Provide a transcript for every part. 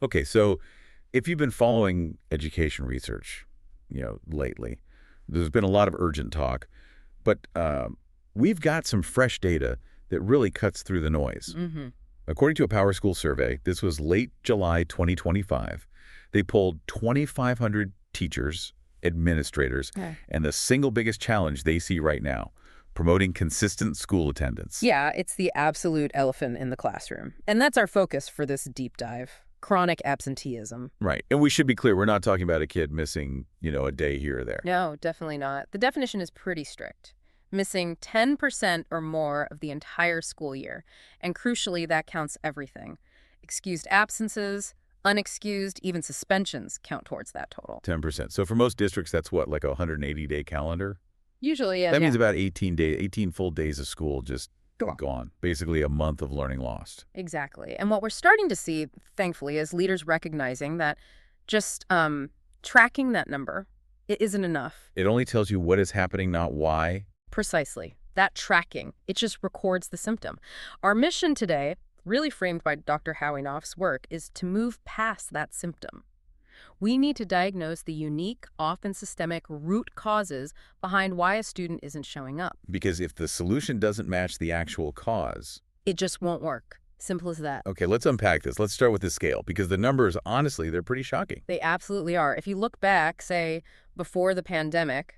Okay, so if you've been following education research, lately, there's been a lot of urgent talk, but we've got some fresh data that really cuts through the noise. Mm-hmm. According to a Power School survey, this was late July 2025, they polled 2,500 teachers, administrators, Okay. and the single biggest challenge they see right now, promoting consistent school attendance. Yeah, it's the absolute elephant in the classroom. And that's our focus for this deep dive. Chronic absenteeism. Right. And we should be clear, we're not talking about a kid missing, a day here or there. No, definitely not. The definition is pretty strict. Missing 10% or more of the entire school year. And crucially, that counts everything. Excused absences, unexcused, even suspensions count towards that total. 10%. So for most districts, that's what, like a 180-day calendar? Usually, yeah. That means about 18 full days of school just gone. Basically a month of learning lost. Exactly. And what we're starting to see, thankfully, is leaders recognizing that just tracking that number, it isn't enough. It only tells you what is happening, not why. Precisely. That tracking, it just records the symptom. Our mission today, really framed by Dr. Howie Knoff's work, is to move past that symptom. We need to diagnose the unique, often systemic root causes behind why a student isn't showing up. Because if the solution doesn't match the actual cause, it just won't work. Simple as that. Okay, let's unpack this. Let's start with the scale, because the numbers, honestly, they're pretty shocking. They absolutely are. If you look back, say, before the pandemic,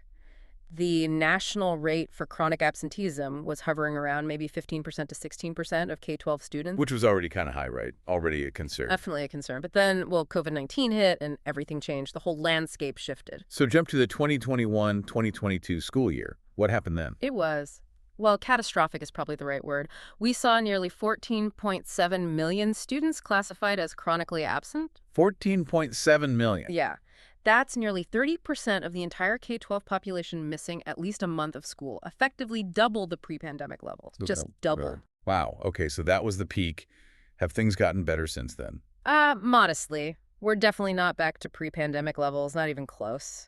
the national rate for chronic absenteeism was hovering around maybe 15% to 16% of K-12 students. Which was already kind of high, right? Already a concern. Definitely a concern. But then, COVID-19 hit and everything changed. The whole landscape shifted. So jump to the 2021-2022 school year. What happened then? It was, catastrophic is probably the right word. We saw nearly 14.7 million students classified as chronically absent. 14.7 million. Yeah. That's nearly 30% of the entire K-12 population missing at least a month of school, effectively double the pre-pandemic levels. Just double. Wow. Okay, so that was the peak. Have things gotten better since then? Modestly. We're definitely not back to pre-pandemic levels, not even close.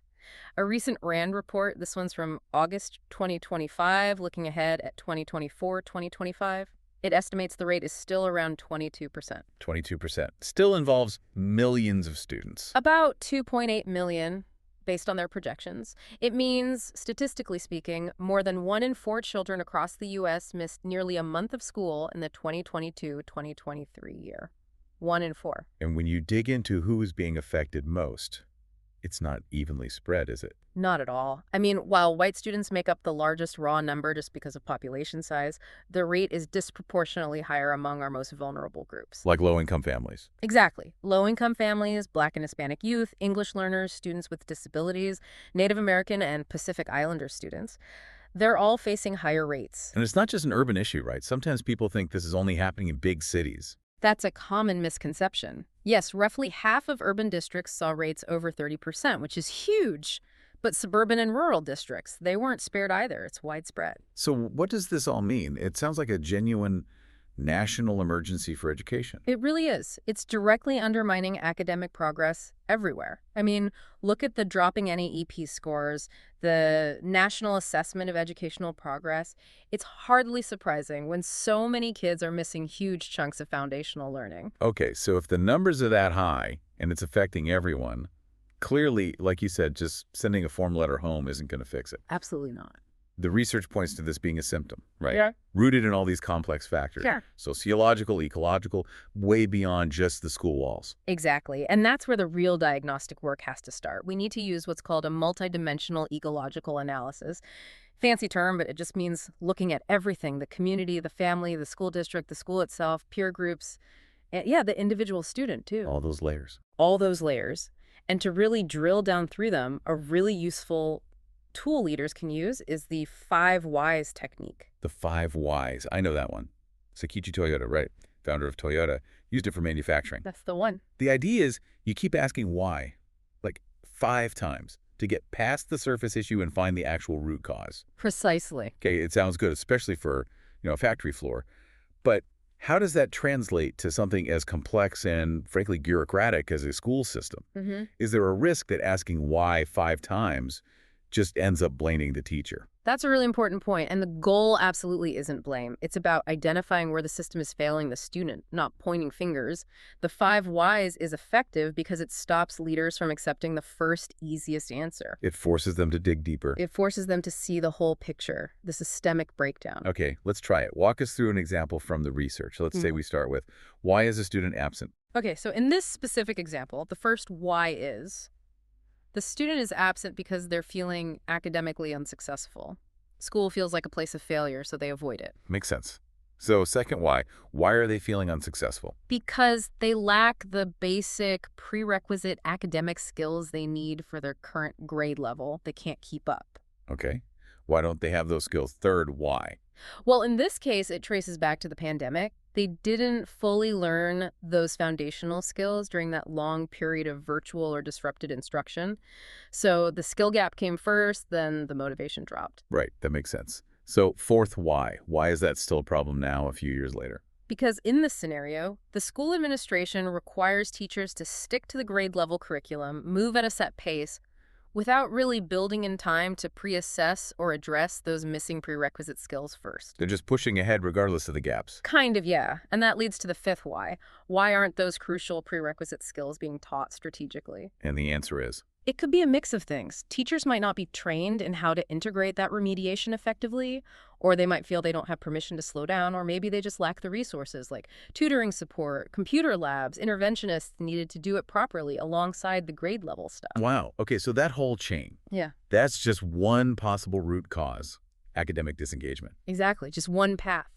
A recent RAND report, this one's from August 2025, looking ahead at 2024-2025, it estimates the rate is still around 22%. 22%. Still involves millions of students. About 2.8 million, based on their projections. It means, statistically speaking, more than 1 in 4 children across the U.S. missed nearly a month of school in the 2022-2023 year. 1 in 4. And when you dig into who is being affected most, it's not evenly spread, is it? Not at all. I mean, while white students make up the largest raw number just because of population size, the rate is disproportionately higher among our most vulnerable groups. Like low-income families. Exactly. Low-income families, Black and Hispanic youth, English learners, students with disabilities, Native American and Pacific Islander students. They're all facing higher rates. And it's not just an urban issue, right? Sometimes people think this is only happening in big cities. That's a common misconception. Yes, roughly half of urban districts saw rates over 30%, which is huge. But suburban and rural districts, they weren't spared either. It's widespread. So what does this all mean? It sounds like a genuine national emergency for education. It really is. It's directly undermining academic progress everywhere. I mean, look at the dropping NAEP scores, the National Assessment of Educational Progress. It's hardly surprising when so many kids are missing huge chunks of foundational learning. Okay, so if the numbers are that high and it's affecting everyone, clearly, like you said, just sending a form letter home isn't going to fix it. Absolutely not. The research points to this being a symptom, right? Yeah. Rooted in all these complex factors. Sure. Sociological, ecological, way beyond just the school walls. Exactly. And that's where the real diagnostic work has to start. We need to use what's called a multidimensional ecological analysis. Fancy term, but it just means looking at everything: the community, the family, the school district, the school itself, peer groups, and the individual student too. All those layers. All those layers. And to really drill down through them, a really useful tool leaders can use is the 5 whys technique. The 5 whys. I know that one. Sakichi Toyota, right? Founder of Toyota, used it for manufacturing. That's the one. The idea is you keep asking why, like 5 times, to get past the surface issue and find the actual root cause. Precisely. Okay, it sounds good, especially for, a factory floor. But how does that translate to something as complex and, frankly, bureaucratic as a school system? Mm-hmm. Is there a risk that asking why 5 times just ends up blaming the teacher. That's a really important point, and the goal absolutely isn't blame. It's about identifying where the system is failing the student, not pointing fingers. The 5 whys is effective because it stops leaders from accepting the first easiest answer. It forces them to dig deeper. It forces them to see the whole picture, the systemic breakdown. Okay, let's try it. Walk us through an example from the research. Let's say we start with, why is a student absent? Okay, so in this specific example, the first why is the student is absent because they're feeling academically unsuccessful. School feels like a place of failure, so they avoid it. Makes sense. So second why are they feeling unsuccessful? Because they lack the basic prerequisite academic skills they need for their current grade level. They can't keep up. Okay, why don't they have those skills? Third why? Well, in this case, it traces back to the pandemic. They didn't fully learn those foundational skills during that long period of virtual or disrupted instruction. So the skill gap came first, then the motivation dropped. Right, that makes sense. So fourth why is that still a problem now a few years later? Because in this scenario, the school administration requires teachers to stick to the grade level curriculum, move at a set pace, without really building in time to pre-assess or address those missing prerequisite skills first. They're just pushing ahead regardless of the gaps. Kind of, yeah. And that leads to the 5th why. Why aren't those crucial prerequisite skills being taught strategically? And the answer is? It could be a mix of things. Teachers might not be trained in how to integrate that remediation effectively, or they might feel they don't have permission to slow down, or maybe they just lack the resources like tutoring support, computer labs, interventionists needed to do it properly alongside the grade level stuff. Wow. Okay, so that whole chain. Yeah. That's just one possible root cause, academic disengagement. Exactly. Just one path.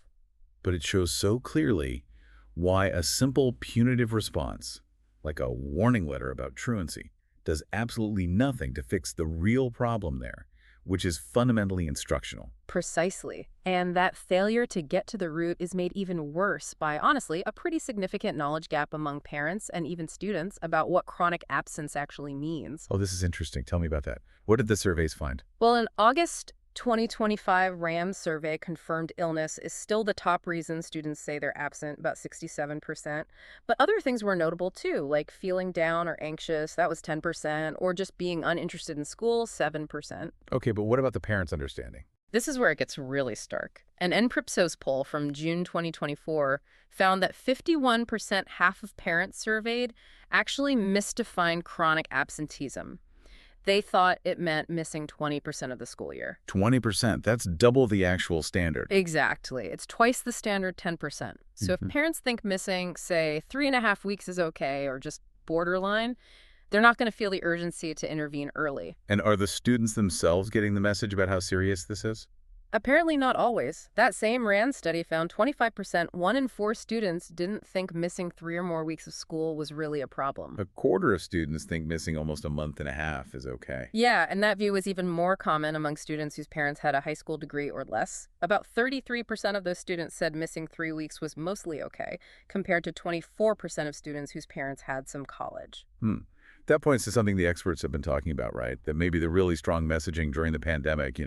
But it shows so clearly why a simple punitive response, like a warning letter about truancy, does absolutely nothing to fix the real problem there, which is fundamentally instructional. Precisely. And that failure to get to the root is made even worse by, honestly, a pretty significant knowledge gap among parents and even students about what chronic absence actually means. Oh, this is interesting. Tell me about that. What did the surveys find? Well, in August 2025 RAM survey confirmed illness is still the top reason students say they're absent, about 67%. But other things were notable too, like feeling down or anxious, that was 10%, or just being uninterested in school, 7%. Okay, but what about the parents' understanding? This is where it gets really stark. An NPRIPSOS poll from June 2024 found that 51%, half of parents surveyed, actually misdefined chronic absenteeism. They thought it meant missing 20% of the school year. 20%, that's double the actual standard. Exactly. It's twice the standard 10%. So if parents think missing, say, 3.5 weeks is okay or just borderline, they're not going to feel the urgency to intervene early. And are the students themselves getting the message about how serious this is? Apparently not always. That same RAND study found 25%, 1 in 4 students didn't think missing 3 or more weeks of school was really a problem. A quarter of students think missing almost a month and a half is okay. Yeah, and that view was even more common among students whose parents had a high school degree or less. About 33% of those students said missing 3 weeks was mostly okay, compared to 24% of students whose parents had some college. That points to something the experts have been talking about, right? That maybe the really strong messaging during the pandemic,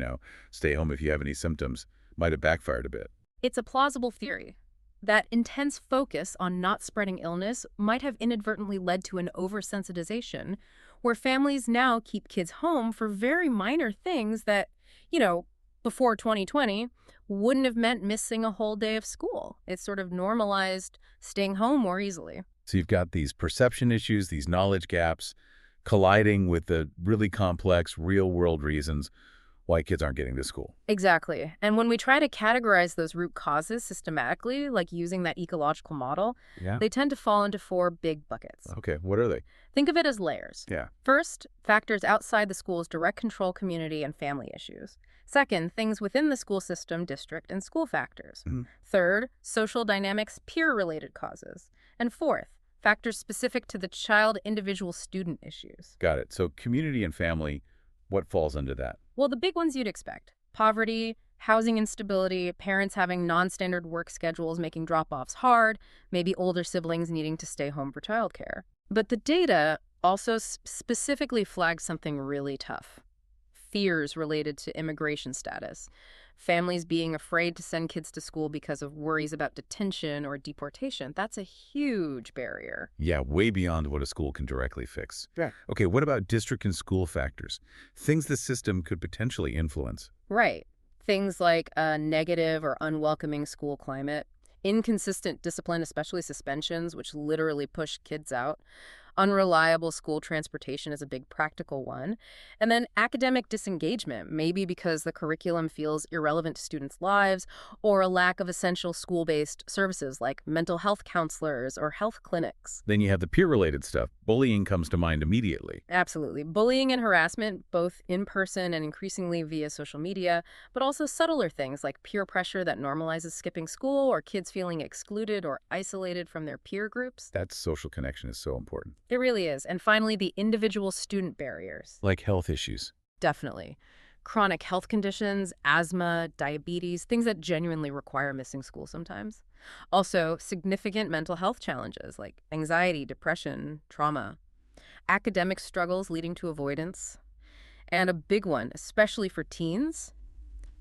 stay home if you have any symptoms, might have backfired a bit. It's a plausible theory. That intense focus on not spreading illness might have inadvertently led to an oversensitization, where families now keep kids home for very minor things that, before 2020, wouldn't have meant missing a whole day of school. It's sort of normalized staying home more easily. So you've got these perception issues, these knowledge gaps, colliding with the really complex real-world reasons why kids aren't getting to school. Exactly. And when we try to categorize those root causes systematically, like using that ecological model, they tend to fall into 4 big buckets. Okay, what are they? Think of it as layers. Yeah. First, factors outside the school's direct control, community, and family issues. Second, things within the school system, district, and school factors. Third, social dynamics, peer-related causes. And fourth, factors specific to the child, individual, student issues. Got it. So community and family, what falls under that? Well, the big ones you'd expect. Poverty, housing instability, parents having non-standard work schedules making drop-offs hard, maybe older siblings needing to stay home for childcare. But the data also specifically flags something really tough. Fears related to immigration status. Families being afraid to send kids to school because of worries about detention or deportation. That's a huge barrier. Yeah, way beyond what a school can directly fix. Yeah. Okay, what about district and school factors? Things the system could potentially influence. Right. Things like a negative or unwelcoming school climate, inconsistent discipline, especially suspensions, which literally push kids out. Unreliable school transportation is a big practical one. And then academic disengagement, maybe because the curriculum feels irrelevant to students' lives, or a lack of essential school-based services like mental health counselors or health clinics. Then you have the peer-related stuff. Bullying comes to mind immediately. Absolutely. Bullying and harassment, both in person and increasingly via social media, but also subtler things like peer pressure that normalizes skipping school or kids feeling excluded or isolated from their peer groups. That social connection is so important. It really is. And finally, the individual student barriers. Like health issues. Definitely. Chronic health conditions, asthma, diabetes, things that genuinely require missing school sometimes. Also, significant mental health challenges like anxiety, depression, trauma. Academic struggles leading to avoidance. And a big one, especially for teens,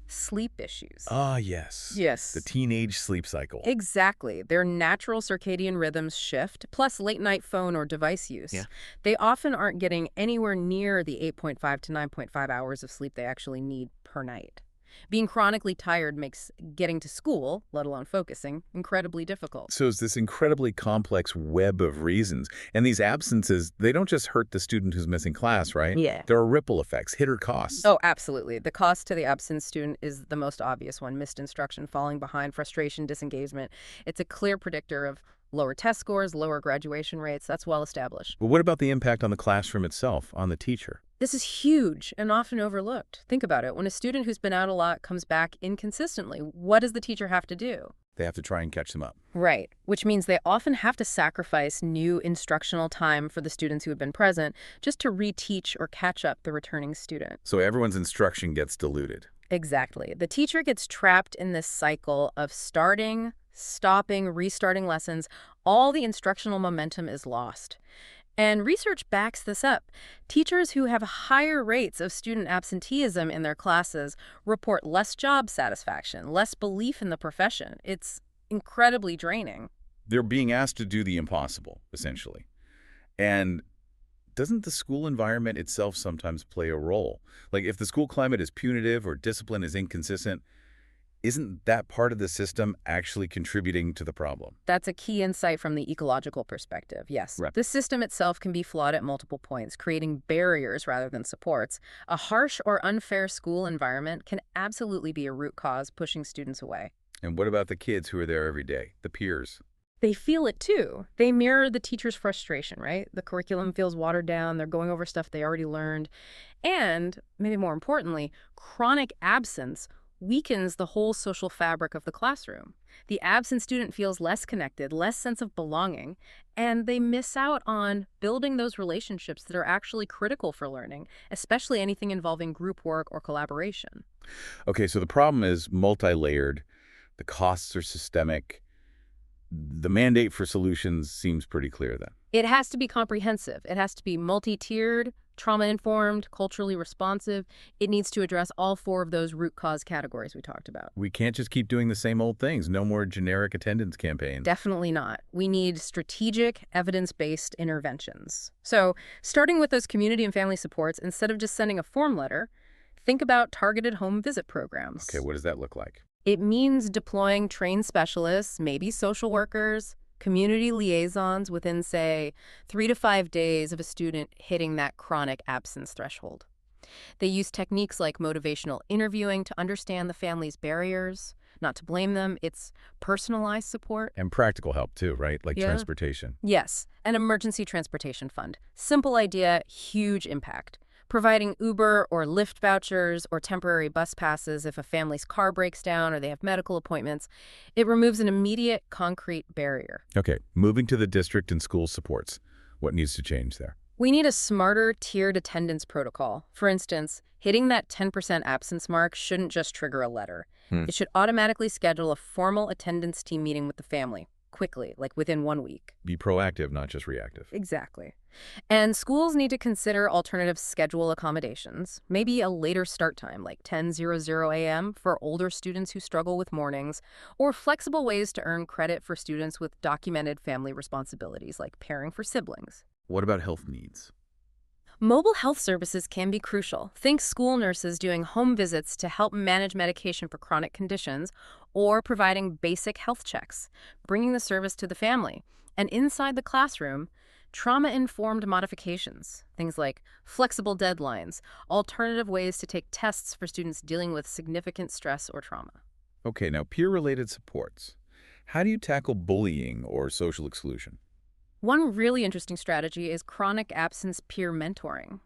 sleep issues. Ah, yes. Yes. The teenage sleep cycle. Exactly. Their natural circadian rhythms shift, plus late-night phone or device use. Yeah. They often aren't getting anywhere near the 8.5 to 9.5 hours of sleep they actually need per night. Being chronically tired makes getting to school, let alone focusing, incredibly difficult. So it's this incredibly complex web of reasons. And these absences, they don't just hurt the student who's missing class, right? Yeah. There are ripple effects, hidden costs. Oh, absolutely. The cost to the absent student is the most obvious one. Missed instruction, falling behind, frustration, disengagement. It's a clear predictor of lower test scores, lower graduation rates. That's well established. But what about the impact on the classroom itself, on the teacher? This is huge and often overlooked. Think about it. When a student who's been out a lot comes back inconsistently, what does the teacher have to do? They have to try and catch them up. Right, which means they often have to sacrifice new instructional time for the students who have been present just to reteach or catch up the returning student. So everyone's instruction gets diluted. Exactly. The teacher gets trapped in this cycle of starting, stopping, restarting lessons. All the instructional momentum is lost. And research backs this up. Teachers who have higher rates of student absenteeism in their classes report less job satisfaction, less belief in the profession. It's incredibly draining. They're being asked to do the impossible, essentially. And doesn't the school environment itself sometimes play a role? Like if the school climate is punitive or discipline is inconsistent, isn't that part of the system actually contributing to the problem? That's a key insight from the ecological perspective, yes. Right. The system itself can be flawed at multiple points, creating barriers rather than supports. A harsh or unfair school environment can absolutely be a root cause pushing students away. And what about the kids who are there every day, the peers? They feel it too. They mirror the teacher's frustration, right? The curriculum feels watered down. They're going over stuff they already learned. And, maybe more importantly, chronic absence weakens the whole social fabric of the classroom. The absent student feels less connected, less sense of belonging, and they miss out on building those relationships that are actually critical for learning, especially anything involving group work or collaboration. Okay, so the problem is multi-layered. The costs are systemic. The mandate for solutions seems pretty clear then. It has to be comprehensive. It has to be multi-tiered, trauma-informed, culturally responsive. It needs to address all four of those root cause categories we talked about. We can't just keep doing the same old things. No more generic attendance campaigns. Definitely not. We need strategic, evidence-based interventions. So, starting with those community and family supports, instead of just sending a form letter, think about targeted home visit programs. Okay, what does that look like? It means deploying trained specialists, maybe social workers, community liaisons within, say, 3 to 5 days of a student hitting that chronic absence threshold. They use techniques like motivational interviewing to understand the family's barriers, not to blame them. It's personalized support. And practical help too, right? Like Yeah. transportation. Yes, an emergency transportation fund. Simple idea, huge impact. Providing Uber or Lyft vouchers or temporary bus passes if a family's car breaks down or they have medical appointments. It removes an immediate, concrete barrier. Okay, moving to the district and school supports. What needs to change there? We need a smarter tiered attendance protocol. For instance, hitting that 10% absence mark shouldn't just trigger a letter. It should automatically schedule a formal attendance team meeting with the family. quickly, like within 1 week. Be proactive, not just reactive. Exactly. And schools need to consider alternative schedule accommodations, maybe a later start time, like 10:00 a.m. for older students who struggle with mornings, or flexible ways to earn credit for students with documented family responsibilities, like caring for siblings. What about health needs? Mobile health services can be crucial. Think school nurses doing home visits to help manage medication for chronic conditions, or providing basic health checks, bringing the service to the family. And inside the classroom, trauma-informed modifications, things like flexible deadlines, alternative ways to take tests for students dealing with significant stress or trauma. Okay, now peer-related supports. How do you tackle bullying or social exclusion? One really interesting strategy is chronic absence peer mentoring.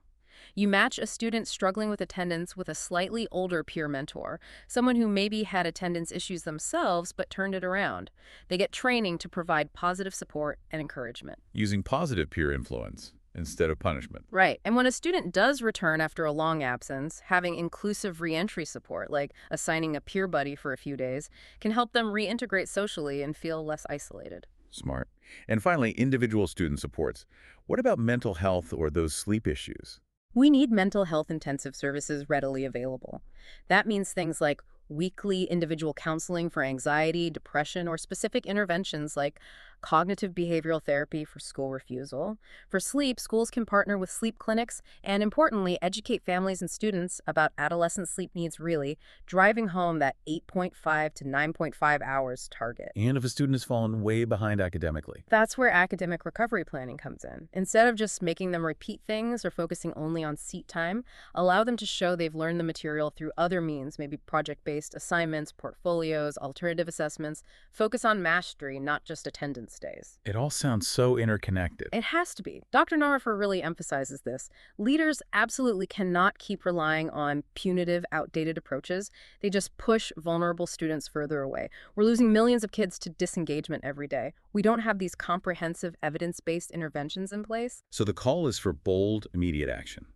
You match a student struggling with attendance with a slightly older peer mentor, someone who maybe had attendance issues themselves but turned it around. They get training to provide positive support and encouragement. Using positive peer influence instead of punishment. Right. And when a student does return after a long absence, having inclusive reentry support, like assigning a peer buddy for a few days, can help them reintegrate socially and feel less isolated. Smart. And finally, individual student supports. What about mental health or those sleep issues? We need mental health intensive services readily available. That means things like weekly individual counseling for anxiety, depression, or specific interventions like cognitive behavioral therapy for school refusal. For sleep, schools can partner with sleep clinics and, importantly, educate families and students about adolescent sleep needs, really, driving home that 8.5 to 9.5 hours target. And if a student has fallen way behind academically? That's where academic recovery planning comes in. Instead of just making them repeat things or focusing only on seat time, allow them to show they've learned the material through other means, maybe project-based assignments, portfolios, alternative assessments. Focus on mastery, not just attendance days. It all sounds so interconnected. It has to be. Dr. Norrifer really emphasizes this. Leaders absolutely cannot keep relying on punitive, outdated approaches. They just push vulnerable students further away. We're losing millions of kids to disengagement every day. We don't have these comprehensive, evidence-based interventions in place. So the call is for bold, immediate action.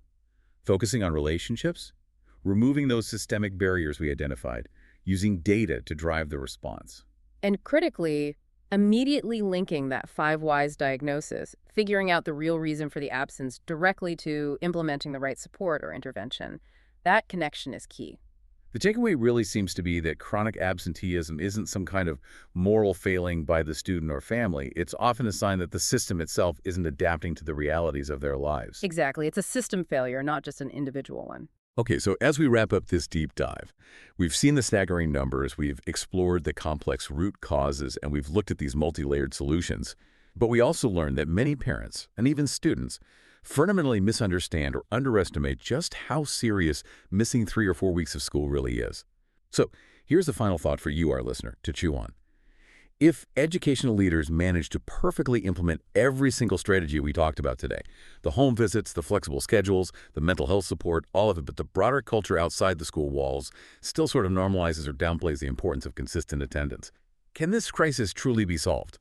Focusing on relationships, removing those systemic barriers we identified, using data to drive the response. And critically, immediately linking that 5 whys diagnosis, figuring out the real reason for the absence directly to implementing the right support or intervention. That connection is key. The takeaway really seems to be that chronic absenteeism isn't some kind of moral failing by the student or family. It's often a sign that the system itself isn't adapting to the realities of their lives. Exactly. It's a system failure, not just an individual one. Okay, so as we wrap up this deep dive, we've seen the staggering numbers, we've explored the complex root causes, and we've looked at these multi-layered solutions. But we also learned that many parents, and even students, fundamentally misunderstand or underestimate just how serious missing 3 or 4 weeks of school really is. So here's the final thought for you, our listener, to chew on. If educational leaders manage to perfectly implement every single strategy we talked about today, the home visits, the flexible schedules, the mental health support, all of it, but the broader culture outside the school walls still sort of normalizes or downplays the importance of consistent attendance, can this crisis truly be solved?